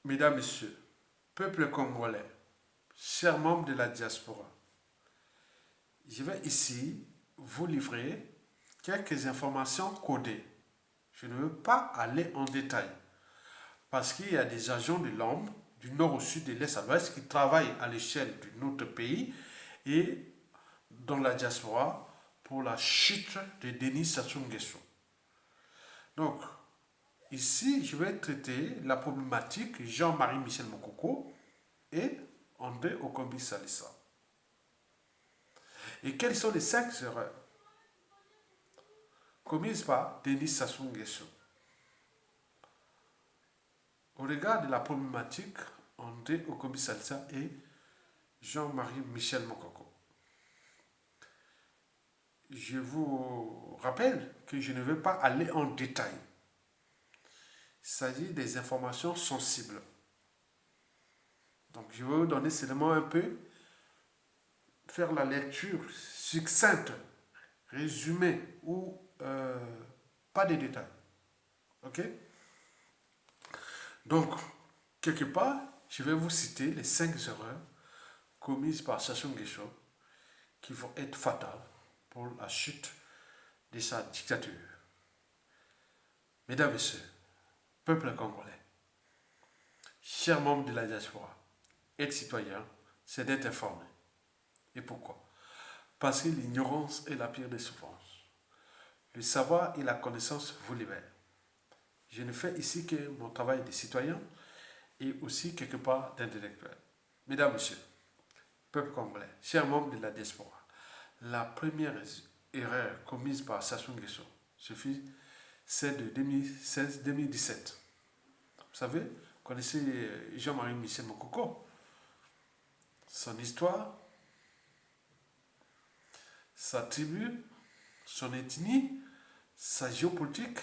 Mesdames, Messieurs, peuple congolais, chers membres de la diaspora, je vais ici vous livrer quelques informations codées. Je ne veux pas aller en détail parce qu'il y a des agents de l'ombre du nord au sud, de l'est à l'ouest qui travaillent à l'échelle de notre pays et dans la diaspora pour la chute de Denis Sassou Nguesso. Donc, ici, je vais traiter la problématique Jean-Marie Michel Mokoko et André Okombi Salissa. Et quelles sont les 5 erreurs commises par Denis Sassou Nguesso au regard de la problématique André Okombi Salissa et Jean-Marie Michel Mokoko? Je vous rappelle que je ne vais pas aller en détail. Il s'agit des informations sensibles. Donc je vais vous donner seulement un peu, faire la lecture succincte, résumée ou pas de détails. Ok? Donc, quelque part, je vais vous citer les 5 erreurs commises par Sassou Nguesso qui vont être fatales pour la chute de sa dictature. Mesdames, Messieurs, peuple congolais, chers membres de la diaspora, être citoyen, c'est d'être informé. Et pourquoi? Parce que l'ignorance est la pire des souffrances. Le savoir et la connaissance vous libèrent. Je ne fais ici que mon travail de citoyen et aussi quelque part d'intellectuel. Mesdames, Messieurs, peuple congolais, chers membres de la diaspora, la première erreur commise par Sassou Nguesso, celle de 2016-2017. Vous savez, vous connaissez Jean-Marie Michel Mokoko, son histoire, sa tribu, son ethnie, sa géopolitique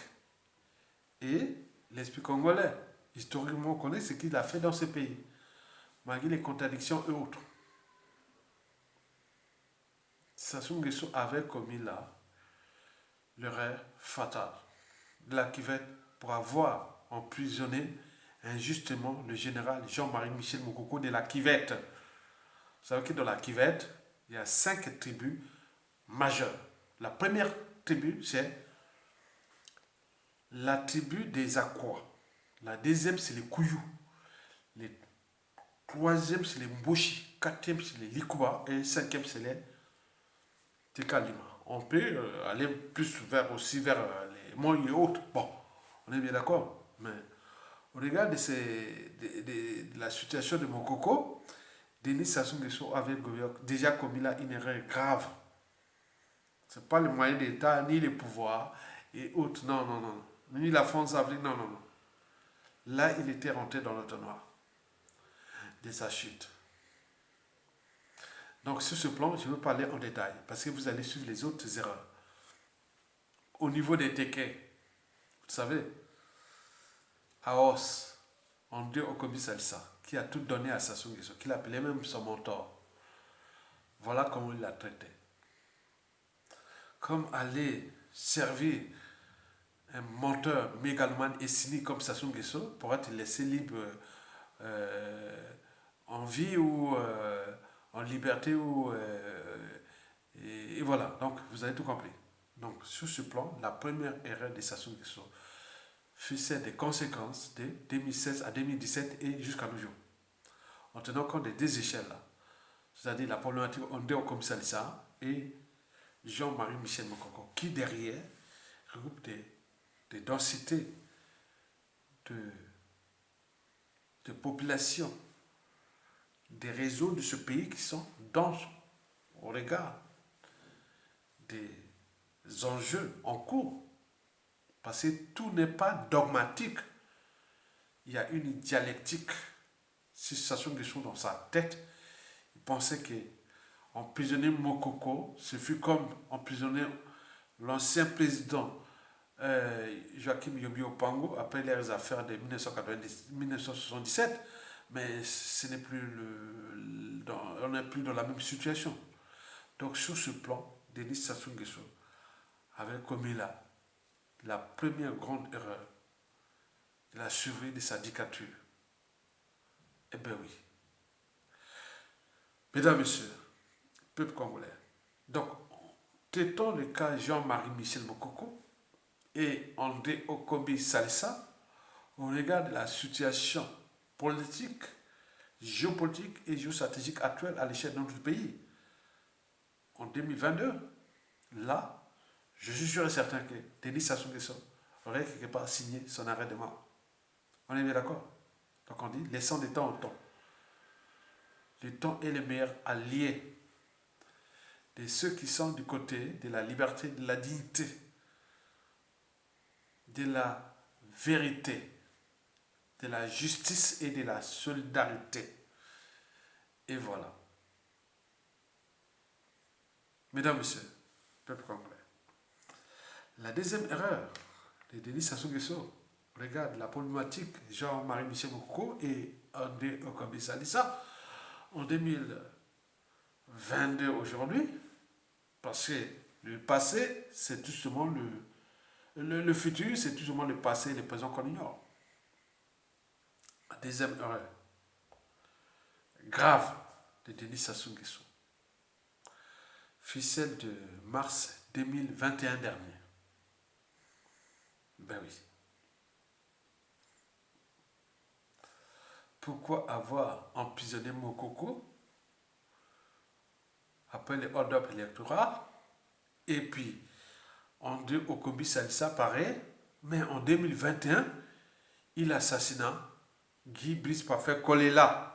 et l'esprit congolais. Historiquement, on connaît ce qu'il a fait dans ce pays, malgré les contradictions et autres. Sassou Nguesso avait commis là l'erreur fatale de la cuvette pour avoir emprisonné injustement le général Jean-Marie Michel Mokoko de la Kivette. Vous savez que dans la Kivette, il y a 5 tribus majeures. La première tribu, c'est la tribu des Aquas. La deuxième, c'est les Kouyou. Le troisième, c'est les Mboshi. Quatrième, c'est les Likuba. Et cinquième, c'est les Tekalima. On peut aller plus aussi vers les monts et autres. Bon, on est bien d'accord. Mais au regard de la situation de Mokoko, Denis Sassou Nguesso avait déjà commis là une erreur grave. Ce n'est pas le moyen d'État, ni les pouvoirs et autres. Non, non, non. Ni la France Afrique, non, non, non. Là, il était rentré dans le noir de sa chute. Donc, sur ce plan, je veux parler en détail parce que vous allez suivre les autres erreurs. Au niveau des tequets, vous savez, Aos, André Okobi Salsa, qui a tout donné à Sassou Nguesso, qu'il appelait même son mentor. Voilà comment il l'a traité. Comme aller servir un menteur mégalomane et cynique comme Sassou Nguesso pour être laissé libre euh, en vie ou en liberté ou et voilà. Donc vous avez tout compris. Donc sur ce plan, la première erreur de Sassou Nguesso fut celle des conséquences de 2016 à 2017 et jusqu'à nos jours. En tenant compte des 2 échelles là, c'est-à-dire la problématique Ondé comme Salissa et Jean-Marie Michel Mokoko, qui derrière regroupe des densités de, de population, des réseaux de ce pays qui sont denses au regard des enjeux en cours. Parce que tout n'est pas dogmatique. Il y a une dialectique. Si Sassou Nguesso dans sa tête, il pensait que emprisonner Mokoko, ce fut comme emprisonner l'ancien président Joachim Yobi Opango après les affaires de 1977, mais ce n'est plus on n'est plus dans la même situation. Donc sur ce plan, Denis Sassou Nguesso avait commis là la première grande erreur de la survie de sa dictature. Eh bien oui. Mesdames, Messieurs, peuple congolais. Donc, traitons le cas Jean-Marie Michel Mokoko et André Okobi Salissa au regard de la situation politique, géopolitique et géostratégique actuelle à l'échelle de notre pays. En 2022, là, je suis sûr et certain que Denis Sassou Nguesso aurait quelque part signé son arrêt de mort. On est bien d'accord? Donc on dit, laissons du temps au temps. Le temps est le meilleur allié de ceux qui sont du côté de la liberté, de la dignité, de la vérité, de la justice et de la solidarité. Et voilà. Mesdames, Messieurs, peuple congolais, la deuxième erreur de Denis Sassou Nguesso regarde la problématique Jean-Marie Michel Mokoko et André Okobi Salissa en 2022 aujourd'hui, parce que le passé, c'est tout simplement le futur, c'est tout simplement le passé et le présent qu'on ignore. La deuxième erreur grave de Denis Sassou Nguesso fut celle de mars 2021 dernier. Ben oui. Pourquoi avoir emprisonné Mokoko après le hold-up électoral et puis André Okobi Salissa pareil, mais en 2021, il assassina Guy Brice Parfait Kolela.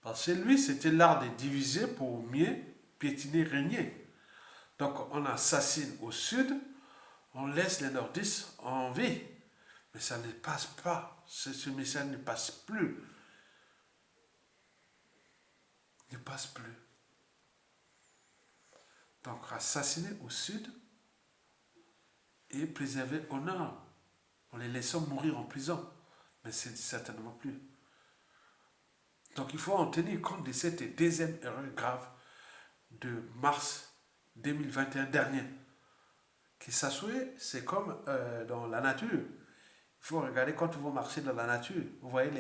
Parce que lui, c'était l'art de diviser pour mieux piétiner, régner. Donc on assassine au sud, on laisse les nordistes en vie. Mais ça ne passe pas. Ce message ne passe plus. Ne passe plus. Donc assassiner au sud et préserver au nord. En les laissant mourir en prison. Mais c'est certainement plus. Donc il faut en tenir compte de cette deuxième erreur grave de mars 2021 dernier. Que ça soit, c'est comme dans la nature. Il faut regarder quand vous marchez dans la nature. Vous voyez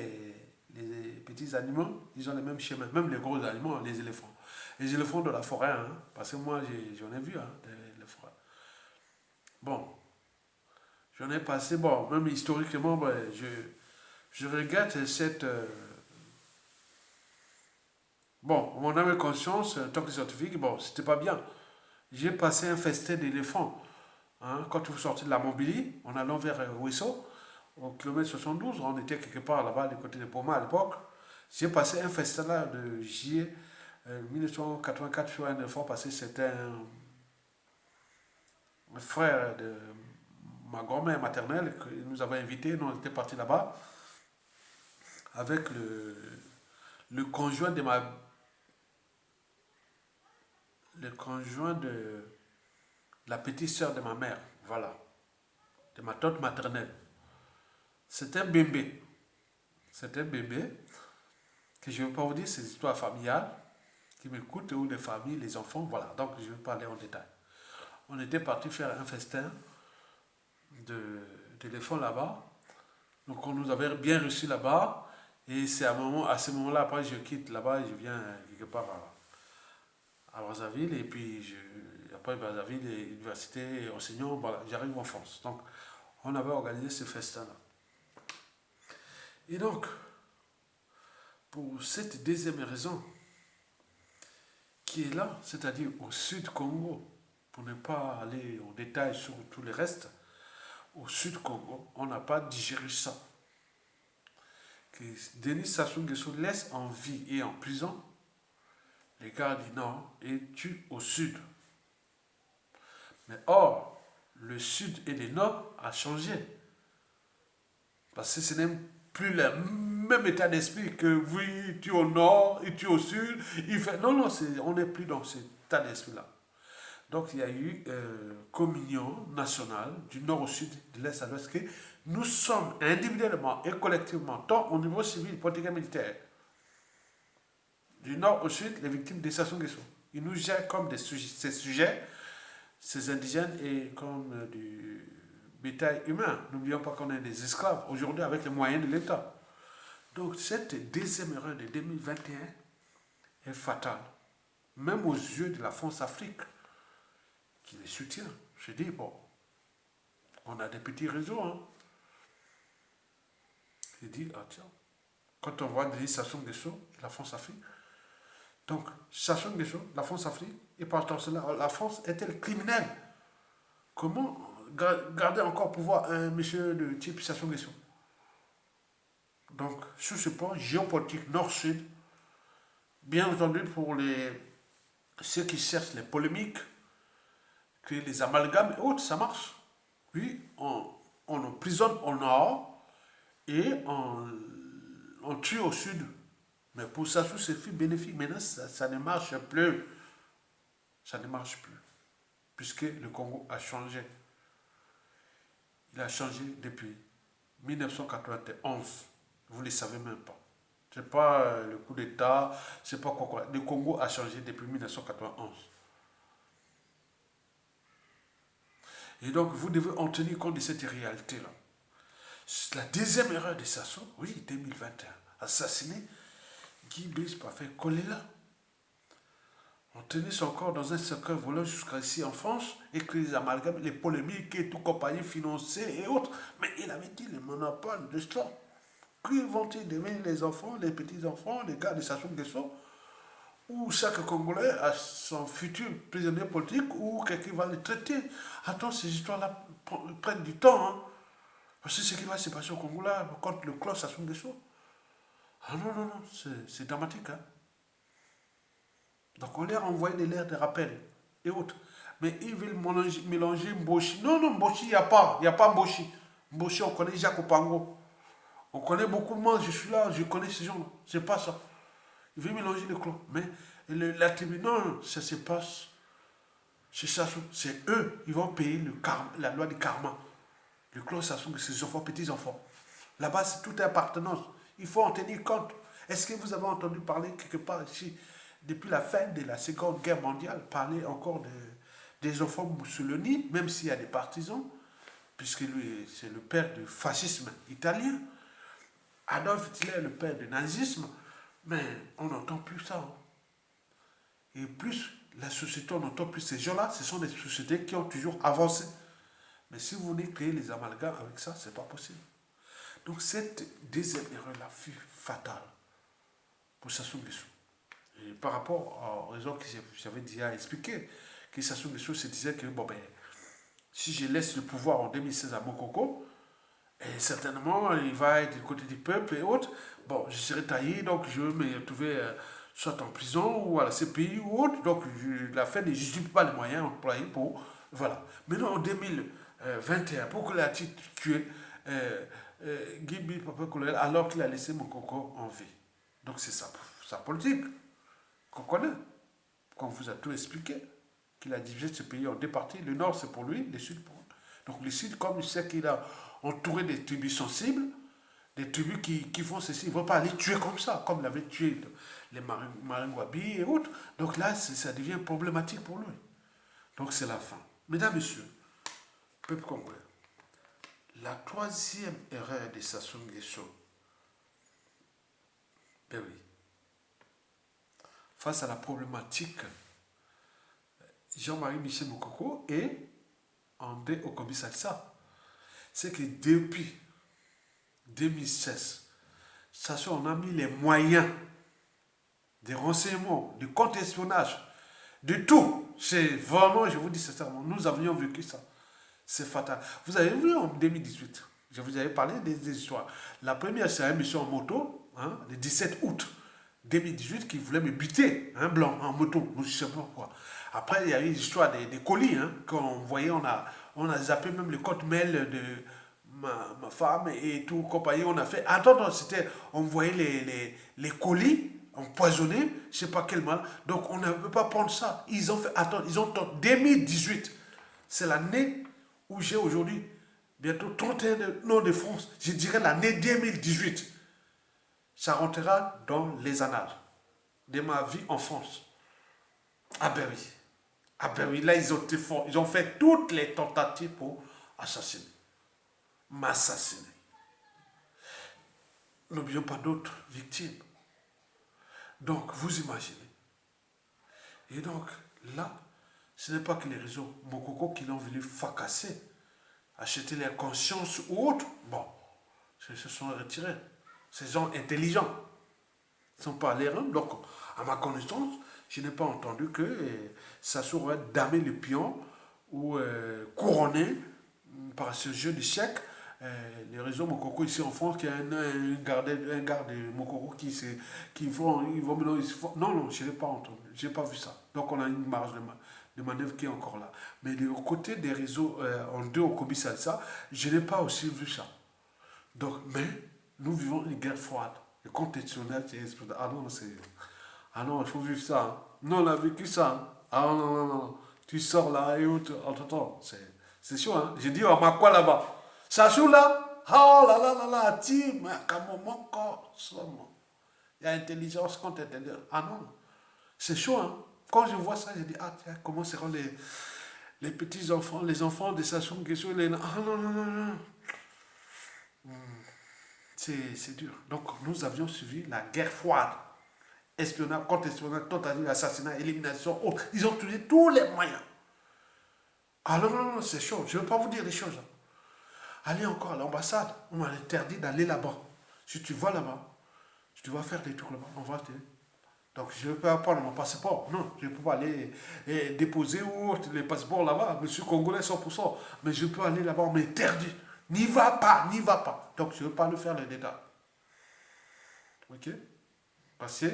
les petits animaux, ils ont le même schéma. Même les gros animaux, les éléphants. Les éléphants de la forêt, hein, parce que moi j'en ai vu, hein, les forêts. Bon, j'en ai passé, bon, même historiquement, ben, je regrette cette... bon, mon âme et conscience, en tant que scientifique, bon, c'était pas bien. J'ai passé un festin d'éléphants. Hein, quand vous sortez de la Montbélie, en allant vers Ouesso, au kilomètre 72, on était quelque part là-bas, du côté de Poma à l'époque. J'ai passé un festin là de juillet 1984 sur un éléphant parce que c'était un frère de ma grand-mère maternelle qui nous avait invités. Nous, on était partis là-bas avec le conjoint de ma. Le conjoint de la petite sœur de ma mère, voilà, de ma tante maternelle. C'est un bébé. C'est un bébé que je ne vais pas vous dire ces histoires familiales qui m'écoutent, ou les familles, les enfants, voilà. Donc je vais parler en détail. On était parti faire un festin d'éléphants là-bas. Donc on nous avait bien reçus là-bas. Et c'est à ce moment-là, après je quitte là-bas et je viens quelque part à Brazzaville. Et puis après Brazzaville, l'université, enseignant, voilà, j'arrive en France. Donc on avait organisé ce festin-là. Et donc, pour cette deuxième raison, qui est là, c'est-à-dire au sud Congo, pour ne pas aller en détail sur tout le reste, au sud Congo, on n'a pas digéré ça. Que Denis Sassou Nguesso laisse en vie et en prison les gars du nord et tue au sud. Mais or, le sud et le nord a changé. Parce que ce n'est plus le même état d'esprit que oui, tu es au nord, et tu es au sud. Il fait... Non, non, on n'est plus dans cet état d'esprit-là. Donc il y a eu communion nationale du nord au sud, de l'est à l'ouest, que nous sommes individuellement et collectivement, tant au niveau civil, politique et militaire, du nord au sud, les victimes des Sassou Nguesso. Ils nous gèrent comme ces sujets, ces indigènes, et comme du bétail humain. N'oublions pas qu'on est des esclaves aujourd'hui avec les moyens de l'État. Donc cette deuxième erreur de 2021 est fatale, même aux yeux de la France-Afrique, qui les soutient. Je dis, bon, on a des petits réseaux, hein. Je dis, ah tiens, quand on voit des Sassou Nguesso, la France-Afrique, donc Sassou Nguesso, la France-Afrique, et partant de cela, la France est-elle criminelle? Comment garder encore pouvoir un monsieur de type Sassou Nguesso? Donc, sur ce point géopolitique nord-sud, bien entendu pour ceux qui cherchent les polémiques, créer les amalgames et autres, ça marche. Oui, on emprisonne au nord et on tue au sud. Mais pour ça, c'est fait bénéfique. Maintenant, ça ne marche plus. Ça ne marche plus. Puisque le Congo a changé. Il a changé depuis 1991. Vous ne le savez même pas. C'est pas le coup d'État, c'est pas quoi. Le Congo a changé depuis 1991. Et donc, vous devez en tenir compte de cette réalité-là. La deuxième erreur de Sassou, oui, 2021, assassiné Guy Brice Parfait Kolela. On tenait son corps dans un cercueil volant jusqu'ici en France, et que les amalgames, les polémiques et tout, compagnie financée et autres. Mais il avait dit le monopole de ça. Qui vont-ils devenir les enfants, les petits-enfants, les gars de Sassou Nguesso, où chaque Congolais a son futur prisonnier politique, ou quelqu'un va le traiter. Attends, ces histoires-là prennent du temps, hein. Parce que ce qui va se passer au Congo là, contre le clan Sassou Nguesso. Ah non, non, non, c'est dramatique, hein. Donc on leur a envoyé des lettres de rappel et autres. Mais ils veulent mélanger Mboshi. Non, non, Mboshi, il n'y a pas Mboshi. Mboshi, on connaît Jacques Opango. On connaît beaucoup de monde, je suis là, je connais ces gens-là. C'est pas ça. Ils veulent mélanger les clans. Mais la tribu, non, ça se passe. C'est Sassou, c'est eux, ils vont payer la loi du karma. Le clan Sassou, c'est ses enfants, petits-enfants. Là-bas, c'est toute appartenance. Il faut en tenir compte. Est-ce que vous avez entendu parler quelque part ici, depuis la fin de la Seconde Guerre mondiale, parler encore des enfants Mussolini, même s'il y a des partisans, puisque lui, c'est le père du fascisme italien. Adolf Hitler est le père du nazisme, mais on n'entend plus ça, hein. Et plus la société, on n'entend plus ces gens-là, ce sont des sociétés qui ont toujours avancé. Mais si vous voulez créer les amalgames avec ça, c'est pas possible. Donc cette deuxième erreur-là fut fatale pour Sassou Nguesso. Et par rapport aux raisons que j'avais déjà expliquées, que Sassou Nguesso se disait que bon ben, si je laisse le pouvoir en 2016 à Mokoko, et certainement il va être du côté du peuple et autres, bon, je serai taillé, donc je vais me retrouver soit en prison ou à la CPI ou autre, donc la fin ne justifie pas les moyens employés pour... Voilà. Maintenant en 2021, pourquoi l'a-t-il tué Guy Papa Colonel alors qu'il a laissé Mokoko en vie? Donc c'est ça, sa politique qu'on connaît, qu'on vous a tout expliqué, qu'il a divisé ce pays en deux parties. Le nord c'est pour lui, le sud pour lui. Donc le sud, comme il sait qu'il a entouré des tribus sensibles, des tribus qui font ceci, ils ne vont pas aller tuer comme ça, comme l'avaient tué les Maringwabi et autres. Donc là, ça devient problématique pour lui. Donc c'est la fin. Mesdames, Messieurs, peuple congolais, la troisième erreur de Sassou Nguesso, ben oui, face à la problématique Jean-Marie Michel Moukoko et André Okobi Salsa, c'est que depuis 2016, Sassou, on a mis les moyens des renseignements, du contre-espionnage, de tout. C'est vraiment, je vous dis sincèrement, nous avions vécu ça. C'est fatal. Vous avez vu en 2018, je vous avais parlé des histoires. La première, c'est un monsieur en moto, hein, le 17 août 2018, qui voulait me buter, un blanc, en moto, je ne sais pas pourquoi. Après, il y a eu l'histoire des colis, hein, qu'on voyait, on a zappé même le code mail de ma femme et tout, compagnie. On a fait, attends, c'était, on voyait les colis empoisonnés, je ne sais pas quel mal. Donc, on ne peut pas prendre ça. Ils ont fait, attends, ils ont, 2018, c'est l'année où j'ai aujourd'hui bientôt 31 noms de France, je dirais l'année 2018. Ça rentrera dans les annales de ma vie en France. Ah ben oui. Ah ben oui, là ils ont été forts. Ils ont fait toutes les tentatives pour assassiner. M'assassiner. n'oublions pas d'autres victimes. Donc, vous imaginez. Et donc, là, ce n'est pas que les réseaux Mokoko qui l'ont voulu fracasser, acheter leur conscience ou autre. Bon, ils se sont retirés. Ces gens intelligents ne sont pas allés rendre. Donc, à ma connaissance, je n'ai pas entendu que Sassou aurait damé le pion ou couronné par ce jeu d'échecs les réseaux Mokoko ici en France, qui a un garde Mokoko qui vont, non, non, je n'ai pas entendu, je n'ai pas vu ça. Donc on a une marge de manœuvre qui est encore là. Mais du côté des réseaux en deux au Kobi Salsa, je n'ai pas aussi vu ça. Donc, mais nous vivons une guerre froide. Le contextionnel, ah non, ah non, il faut vivre ça. Hein. Non, on a vécu ça. Hein. Ah non, non, non, non. Tu sors là et autres. Attends, c'est chaud, hein. J'ai dit, on m'a quoi là-bas? Ça joue là? Oh là là là là, tu, mais comme mon corps, seulement. Il y a intelligence contre intelligence. Ah non, c'est chaud, hein. Quand je vois ça, je dis, ah tiens, comment seront les petits enfants, les enfants de Sassou Nguesso, les... Ah non, non, non, non. C'est dur. Donc, nous avions suivi la guerre froide. Espionnage, contre-espionnage, tentative d'assassinat, élimination, autres. Ils ont utilisé tous les moyens. Ah non, non, non, c'est chaud. Je ne veux pas vous dire les choses. Hein. Allez encore à l'ambassade. On m'a interdit d'aller là-bas. Si tu vas là-bas, si tu vas faire des trucs là-bas, on va te... Donc, je ne peux pas prendre mon passeport. Non, je ne peux pas aller déposer ou les passeports là-bas. Je suis congolais 100%. Mais je peux aller là-bas, on m'interdit. N'y va pas, n'y va pas. Donc, je ne veux pas le faire les détails. Ok? Parce que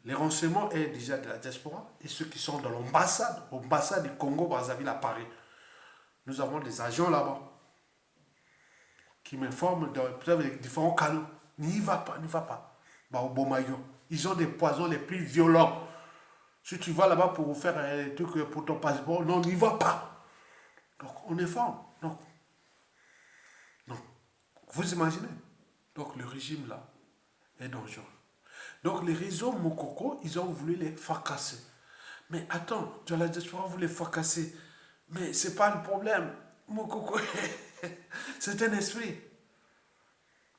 les renseignements est déjà de la diaspora et ceux qui sont dans l'ambassade du Congo-Brazzaville à Paris. Nous avons des agents là-bas qui m'informent peut-être avec différents canaux. N'y va pas, n'y va pas. Bah, au Bomayo, ils ont des poisons les plus violents. Si tu vas là-bas pour faire un truc pour ton passeport, non, n'y va pas. Donc, on informe. Donc, non. Vous imaginez? Donc, le régime là est dangereux. Donc, les réseaux Mokoko, ils ont voulu les fracasser. Mais attends, dans la diaspora, vous les fracasser. Mais c'est pas le problème. Mokoko, c'est un esprit.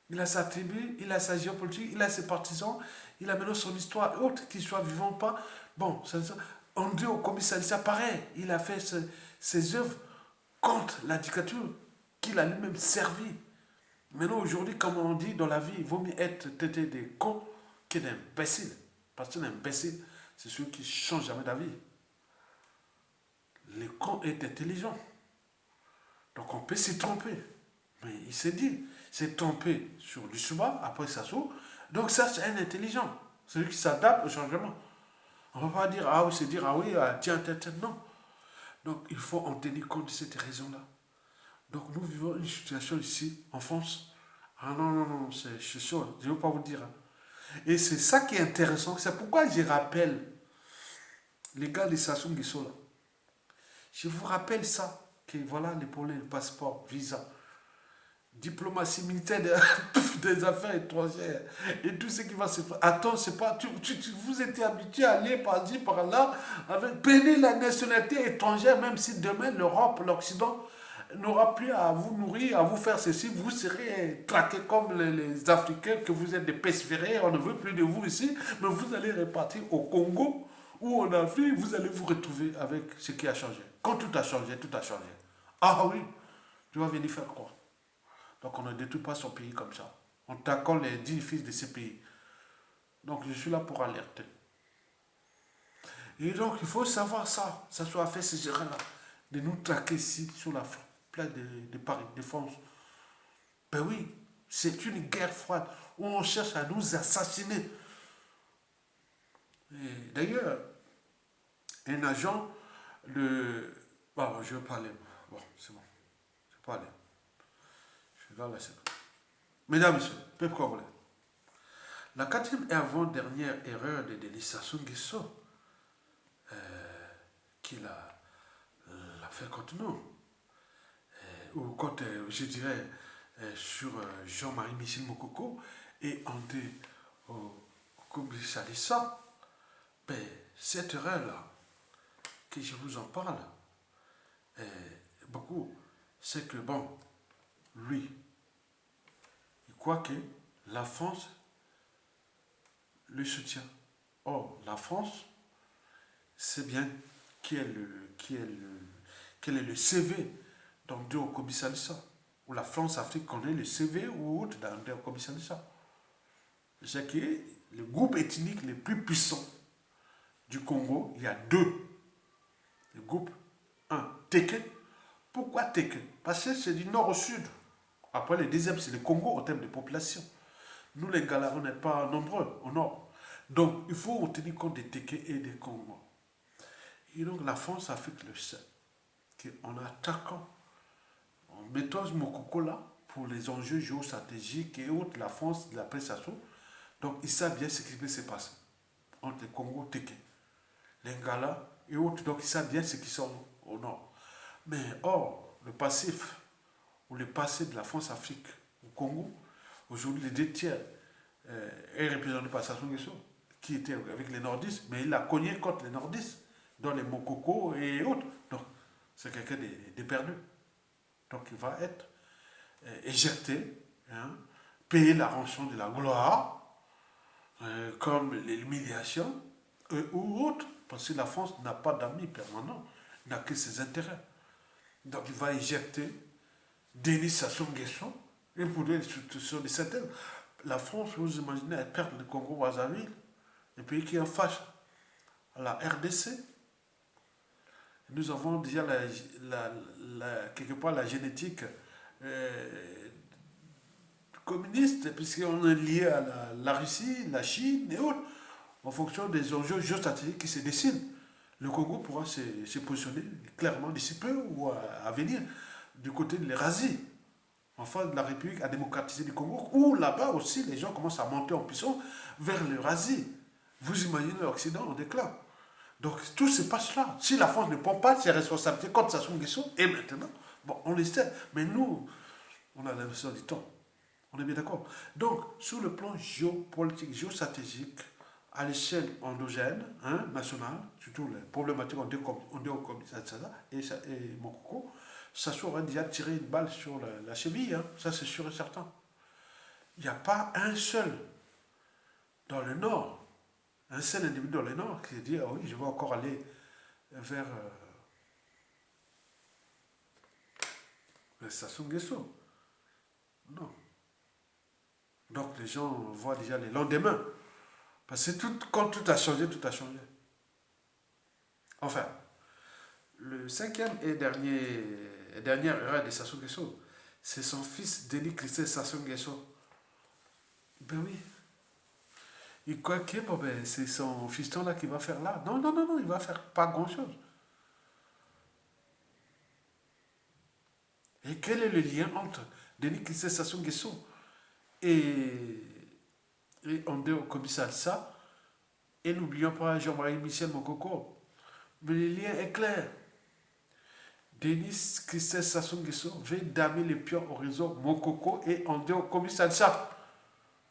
Il a sa tribu, il a sa géopolitique, il a ses partisans, il a maintenant son histoire, autre qu'il soit vivant ou pas. Bon, André au commissariat, pareil, il a fait ses œuvres contre la dictature qu'il a lui-même servi. Maintenant, aujourd'hui, comme on dit dans la vie, il vaut mieux être têté des cons que d'imbéciles. Parce qu'un imbécile, c'est celui qui ne change jamais d'avis. Le con est intelligent. Donc on peut s'y tromper. Mais il s'est dit, s'est trompé sur Lussuba, après Sassou. Donc ça, c'est un intelligent. Celui qui s'adapte au changement. On ne va pas dire, ah oui, c'est dire, ah oui, tiens, tiens, tiens, non. Donc il faut en tenir compte de cette raison-là. Donc nous vivons une situation ici, en France. Ah non, non, non, c'est chaud, je ne veux pas vous dire. Hein. Et c'est ça qui est intéressant. C'est pourquoi je rappelle les gars de Sassou Nguesso là. Je vous rappelle ça, que voilà les problèmes de passeport, visa, diplomatie militaire des affaires étrangères et tout ce qui va se faire. Attends, c'est pas. Vous étiez habitué à aller par-ci, par-là, avec. Prenez la nationalité étrangère, même si demain l'Europe, l'Occident n'aura plus à vous nourrir, à vous faire ceci, vous serez traqués comme les Africains, que vous êtes des pestiférés, on ne veut plus de vous ici, mais vous allez repartir au Congo ou en Afrique, vous allez vous retrouver avec ce qui a changé. Quand tout a changé, tout a changé. Ah oui, tu vas venir faire quoi? Donc on ne détruit pas son pays comme ça. On t'accorde les 10 fils de ce pays. Donc je suis là pour alerter. Et donc il faut savoir ça. Ça soit fait ces gérants-là. De nous traquer ici sur la place de Paris, de France. Ben oui, c'est une guerre froide où on cherche à nous assassiner. D'ailleurs, un agent de... Bon, je vais parler. Bon, c'est bon. Je vais parler. Je vais laisser. Mesdames, Messieurs, peuple congolais. La quatrième et avant-dernière erreur de Denis Sassou Nguesso, qu'il a fait contre nous, ou contre, je dirais, sur Jean-Marie Michel Mokoko et André Koumbi Salissa, ben, cette erreur-là, que je vous en parle, beaucoup, c'est que, bon, lui, il croit que la France le soutient. Or, la France sait bien quel est le CV d'André Kobisalissa. Ou la France-Afrique connaît le CV ou autre d'André Kobisalissa. C'est que le groupe ethnique les plus puissants du Congo, il y a deux. Le groupe, un, Teke. Pourquoi Teke? Parce que c'est du nord au sud. Après, le deuxième, c'est le Congo en termes de population. Nous, les Galas, on n'est pas nombreux au nord. Donc, il faut tenir compte des Teke et des Congos. Et donc, la France-Afrique le sait. Qu'en attaquant, en mettant Mokoko là, pour les enjeux géostratégiques et autres, la France, la prestation, donc ils savent bien ce qui peut se passer entre les Congo, Teke, les Ngala et autres, donc ils savent bien ce qui sont au nord. Mais or, le passif, ou le passé de la France-Afrique au Congo, aujourd'hui les deux tiers est représenté par Sassou Nguesso, qui était avec les nordistes, mais il a cogné contre les nordistes, dans les Mokoko et autres. Donc, c'est quelqu'un de perdu. Donc, il va être éjecté, hein, payer la rançon de la gloire, comme l'humiliation ou autre, parce que la France n'a pas d'amis permanents, n'a que ses intérêts. Donc, il va éjecter Denis Sassou Nguesso et pour des institutions de certaines. La France, vous imaginez, elle perd le Congo-Brazzaville, le pays qui est en face à la RDC. Nous avons déjà quelque part la génétique communiste, puisqu'on est lié à la Russie, la Chine et autres, en fonction des enjeux géostratégiques qui se dessinent. Le Congo pourra se positionner clairement d'ici peu ou à venir du côté de l'Eurasie, en face de la République à démocratiser du Congo, où là-bas aussi les gens commencent à monter en puissance vers l'Eurasie. Vous imaginez l'Occident en déclin. Donc tout se passe là. Si la France ne prend pas ses responsabilités contre Sassou Nguesso, et maintenant, bon, on le sait, mais nous, on a l'impression du temps. On est bien d'accord. Donc, sur le plan géopolitique, géostratégique, à l'échelle endogène, hein, nationale, surtout les problématiques et Mokoko, Sassou aurait déjà tiré une balle sur la cheville, hein, ça c'est sûr et certain. Il n'y a pas un seul dans le Nord, un seul individu dans le Nord qui dit, ah oui, je vais encore aller vers Sassou Nguesso. Non. Donc les gens voient déjà les lendemains. Parce que quand tout a changé, tout a changé. Enfin, le cinquième et dernière erreur de Sassou Nguesso, c'est son fils Denis Christophe Sassou Nguesso. Ben oui. Il croit que bon, ben, c'est son fiston là qui va faire là. Non, non, non, non, il va faire pas grand chose. Et quel est le lien entre Denis Christophe Sassou Nguesso et André Kobisalissa et n'oublions pas Jean-Marie Michel Mokoko. Mais le lien est clair. Denis Christophe Sassou Nguesso veut damer les pions au réseau Mokoko et André Kobisalissa.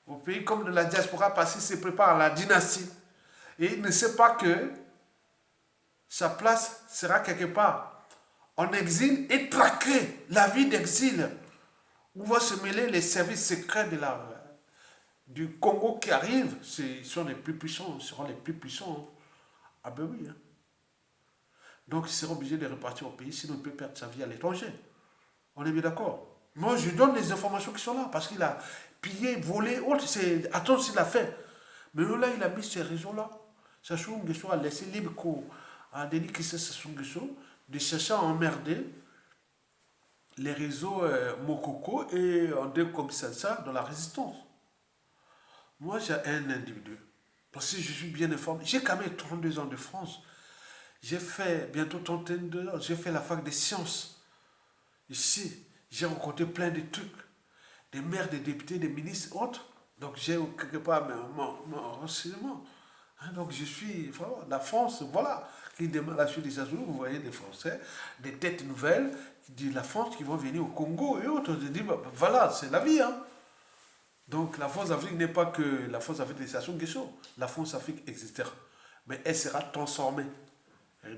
Au pays comme de la diaspora, parce qu'il se prépare à la dynastie. Et il ne sait pas que sa place sera quelque part en exil et traquer la vie d'exil où vont se mêler les services secrets du Congo qui arrivent. Ils sont les plus puissants, seront les plus puissants. Ah ben oui. Hein. Donc il sera obligé de repartir au pays, sinon il peut perdre sa vie à l'étranger. On est bien d'accord. Moi, je donne les informations qui sont là, parce qu'il a pillé, volé, autre. Attends s'il a fait. Mais là, il a mis ces réseaux-là. Sassou Nguesso a laissé libre cours à Denis Christophe Sassou Nguesso de chercher à emmerder les réseaux Mokoko et André Kobisalissa dans la résistance. Moi, j'ai un individu. Parce que je suis bien informé. J'ai quand même 32 ans de France. J'ai fait bientôt 32 ans. J'ai fait la fac des sciences. Ici, j'ai rencontré plein de trucs. Des maires, des députés, des ministres, autres. Donc j'ai quelque part mon renseignement. Hein, donc je suis, vraiment, la France, voilà, qui demande la suite des Sassou, vous voyez des Français, des têtes nouvelles de la France qui vont venir au Congo et autres. Je dis, bah, voilà, c'est la vie. Hein. Donc la France-Afrique n'est pas que la France-Afrique des Sassou Nguesso. La France-Afrique existera. Mais elle sera transformée,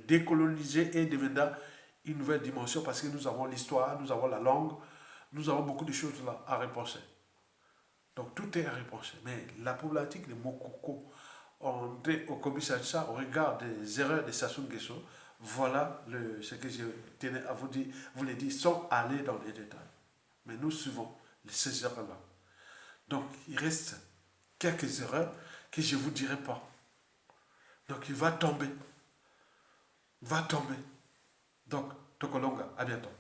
décolonisée et deviendra une nouvelle dimension parce que nous avons l'histoire, nous avons la langue, nous avons beaucoup de choses là à repenser. Donc tout tout est reproché. Mais la problématique de Mokoko, au commissariat, au regard des erreurs de Sassou Nguesso, voilà ce que je tenais à vous dire. Vous les dire, sont allés dans les détails. Mais nous suivons ces erreurs-là. Donc, il reste quelques erreurs que je ne vous dirai pas. Donc, il va tomber. Va tomber. Donc, Tokolonga, à bientôt.